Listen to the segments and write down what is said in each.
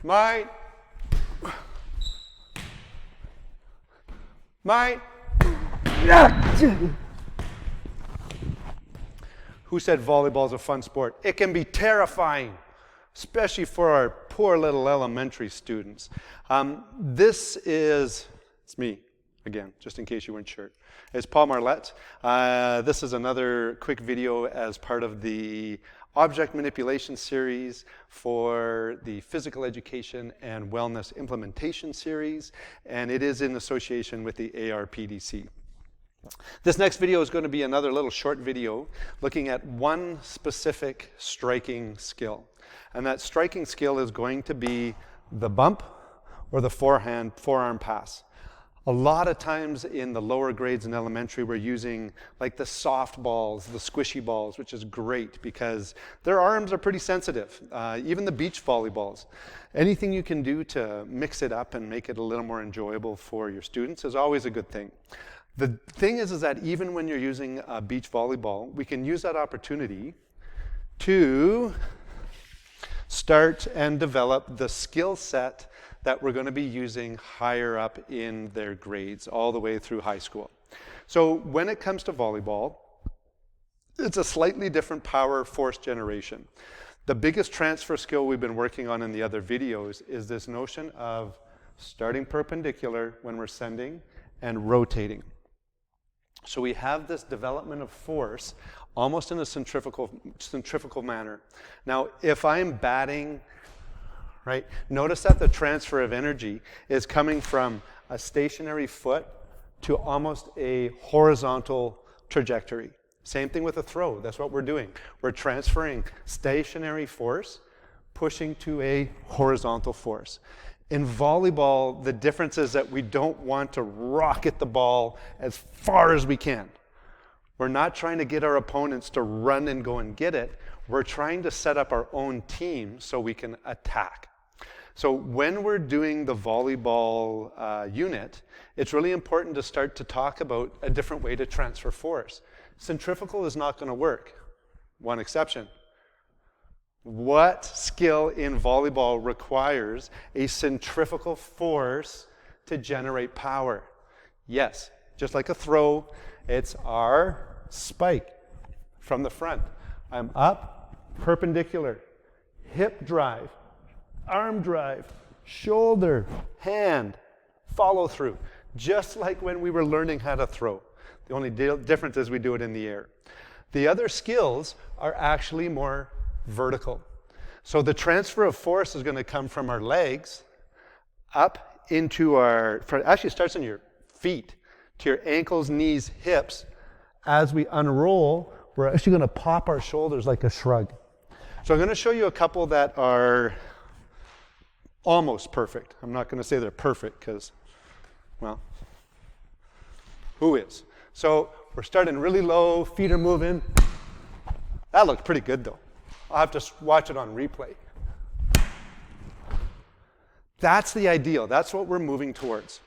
Mine. Mine. Who said volleyball is a fun sport? It can be terrifying, especially for our poor little elementary students. It's me again, just in case you weren't sure. It's Paul Marlette. This is another quick video as part of the object manipulation series for the physical education and wellness implementation series, and it is in association with the ARPDC. This next video is going to be another little short video looking at one specific striking skill. And that striking skill is going to be the bump or the forearm pass. A lot of times in the lower grades in elementary, we're using like the soft balls, the squishy balls, which is great because their arms are pretty sensitive. Even the beach volleyballs. Anything you can do to mix it up and make it a little more enjoyable for your students is always a good thing. The thing is that even when you're using a beach volleyball, we can use that opportunity to start and develop the skill set that we're going to be using higher up in their grades, all the way through high school. So when it comes to volleyball, it's a slightly different power force generation. The biggest transfer skill we've been working on in the other videos is this notion of starting perpendicular when we're sending and rotating. So we have this development of force almost in a centrifugal manner. Now, if I'm batting, right, notice that the transfer of energy is coming from a stationary foot to almost a horizontal trajectory. Same thing with a throw. That's what we're doing. We're transferring stationary force, pushing to a horizontal force. In volleyball, the difference is that we don't want to rocket the ball as far as we can. We're not trying to get our opponents to run and go and get it. We're trying to set up our own team so we can attack. So when we're doing the volleyball unit, it's really important to start to talk about a different way to transfer force. Centrifugal is not going to work. One exception. What skill in volleyball requires a centrifugal force to generate power? Yes, just like a throw, it's our spike from the front. I'm up, perpendicular, hip drive, arm drive, shoulder, hand, follow through. Just like when we were learning how to throw. The only difference is we do it in the air. The other skills are actually more vertical. So the transfer of force is going to come from our legs up into actually it starts in your feet to your ankles, knees, hips. As we unroll, we're actually going to pop our shoulders like a shrug. So I'm going to show you a couple that are almost perfect. I'm not going to say they're perfect because, well, who is? So we're starting really low, feet are moving. That looked pretty good though. I'll have to watch it on replay. That's the ideal. That's what we're moving towards.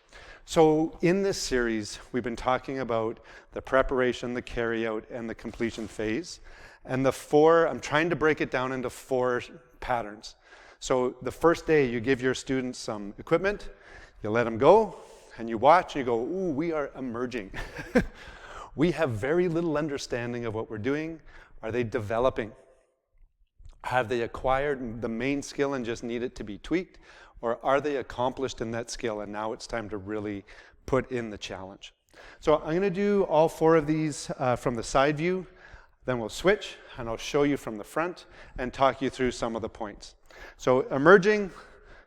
So in this series, we've been talking about the preparation, the carry-out, and the completion phase. And I'm trying to break it down into 4 patterns. So the first day, you give your students some equipment, you let them go, and you watch, and you go, ooh, we are emerging. We have very little understanding of what we're doing. Are they developing? Have they acquired the main skill and just need it to be tweaked? Or are they accomplished in that skill and now it's time to really put in the challenge? So I'm going to do all 4 of these from the side view. Then we'll switch and I'll show you from the front and talk you through some of the points. So emerging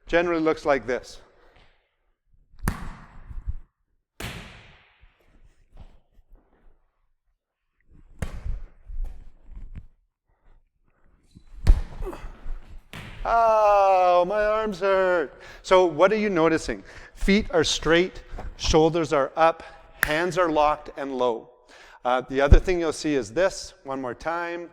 generally looks like this. Oh, my arms hurt. So what are you noticing? Feet are straight, shoulders are up, hands are locked and low. The other thing you'll see is this, one more time,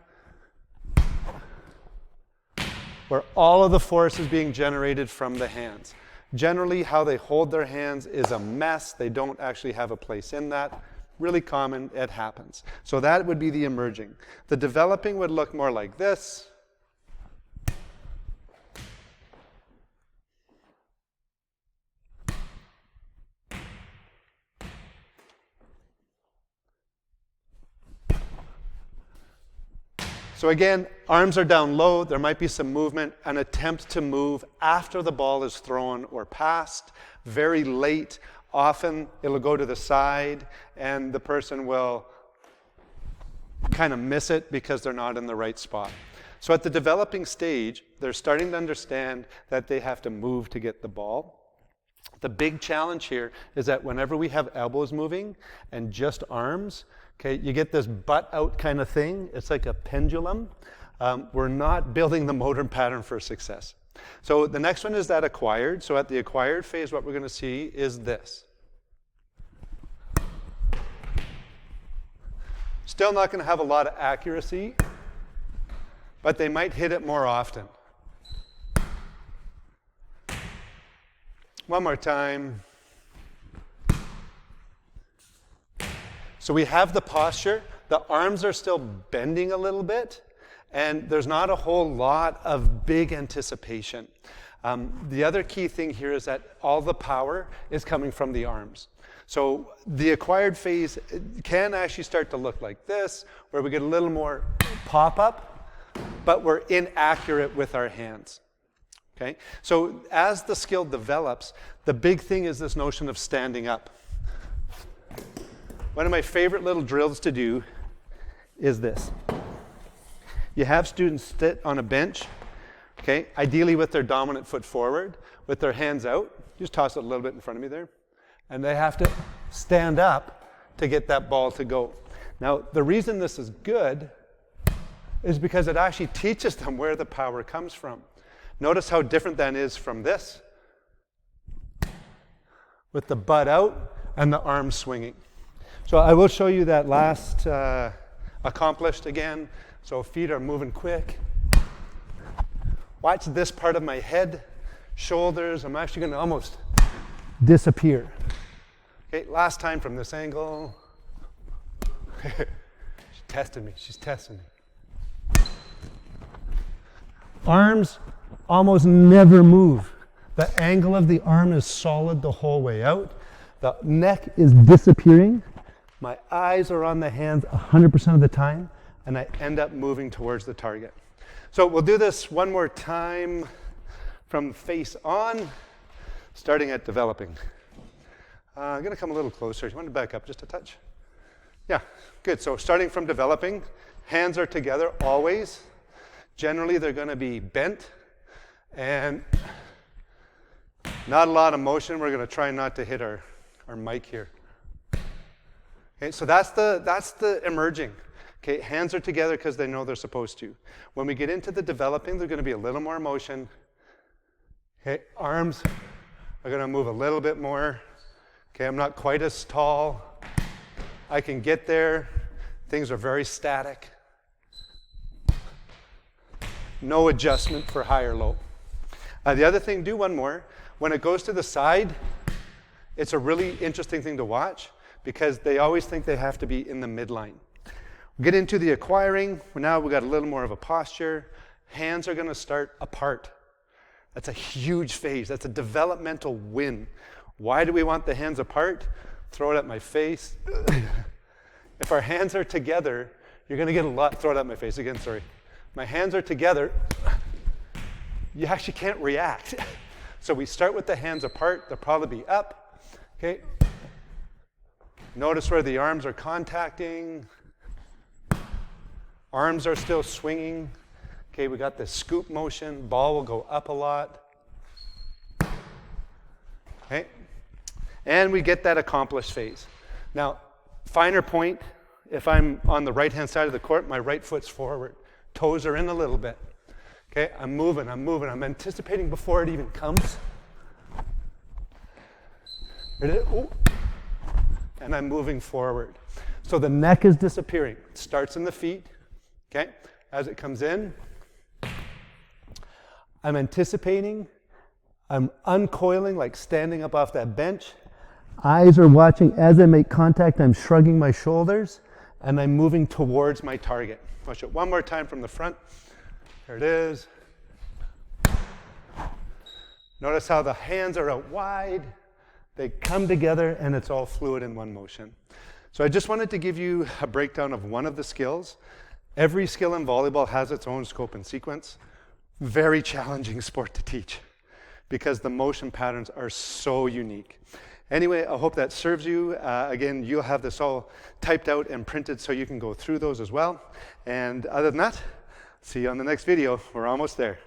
where all of the force is being generated from the hands. Generally, how they hold their hands is a mess. They don't actually have a place in that. Really common, it happens. So that would be the emerging. The developing would look more like this. So again, arms are down low. There might be some movement, an attempt to move after the ball is thrown or passed, very late. Often it'll go to the side and the person will kind of miss it because they're not in the right spot. So at the developing stage, they're starting to understand that they have to move to get the ball. The big challenge here is that whenever we have elbows moving and just arms, okay, you get this butt out kind of thing. It's like a pendulum. We're not building the motor pattern for success. So the next one is that acquired. So at the acquired phase, what we're going to see is this. Still not going to have a lot of accuracy, but they might hit it more often. One more time. So we have the posture. The arms are still bending a little bit, and there's not a whole lot of big anticipation. The other key thing here is that all the power is coming from the arms. So the acquired phase can actually start to look like this, where we get a little more pop-up, but we're inaccurate with our hands. Okay? So as the skill develops, the big thing is this notion of standing up. One of my favorite little drills to do is this. You have students sit on a bench, okay, ideally with their dominant foot forward, with their hands out. Just toss it a little bit in front of me there. And they have to stand up to get that ball to go. Now, the reason this is good is because it actually teaches them where the power comes from. Notice how different that is from this, with the butt out and the arm swinging. So I will show you that last accomplished again. So feet are moving quick. Watch this part of my head, shoulders. I'm actually going to almost disappear. Okay, last time from this angle. She's testing me. She's testing me. Arms almost never move. The angle of the arm is solid the whole way out. The neck is disappearing. My eyes are on the hands 100% of the time, and I end up moving towards the target. So we'll do this one more time from face on, starting at developing. I'm going to come a little closer. You want to back up just a touch? Yeah, good. So starting from developing, hands are together always. Generally, they're going to be bent and not a lot of motion. We're going to try not to hit our mic here. Okay, so that's the emerging. Okay, hands are together because they know they're supposed to. When we get into the developing, there's going to be a little more motion. Okay, arms are going to move a little bit more. Okay, I'm not quite as tall. I can get there. Things are very static. No adjustment for high or low. The other thing, do one more. When it goes to the side, it's a really interesting thing to watch because they always think they have to be in the midline. We get into the acquiring. Now we've got a little more of a posture. Hands are going to start apart. That's a huge phase. That's a developmental win. Why do we want the hands apart? Throw it at my face. If our hands are together, you're going to get a lot. Throw it at my face again, sorry. My hands are together. You actually can't react. So we start with the hands apart. They'll probably be up. Okay. Notice where the arms are contacting. Arms are still swinging. Okay, we got this scoop motion. Ball will go up a lot. Okay. And we get that accomplished phase. Now, finer point, if I'm on the right-hand side of the court, my right foot's forward. Toes are in a little bit. Okay, I'm moving. I'm anticipating before it even comes. And I'm moving forward. So the neck is disappearing. It starts in the feet. Okay, as it comes in, I'm anticipating. I'm uncoiling, like standing up off that bench. Eyes are watching. As I make contact, I'm shrugging my shoulders, and I'm moving towards my target. Watch it one more time from the front. There it is. Notice how the hands are out wide. They come together, and it's all fluid in one motion. So I just wanted to give you a breakdown of one of the skills. Every skill in volleyball has its own scope and sequence. Very challenging sport to teach because the motion patterns are so unique. Anyway, I hope that serves you. Again, you'll have this all typed out and printed so you can go through those as well. And other than that, see you on the next video. We're almost there.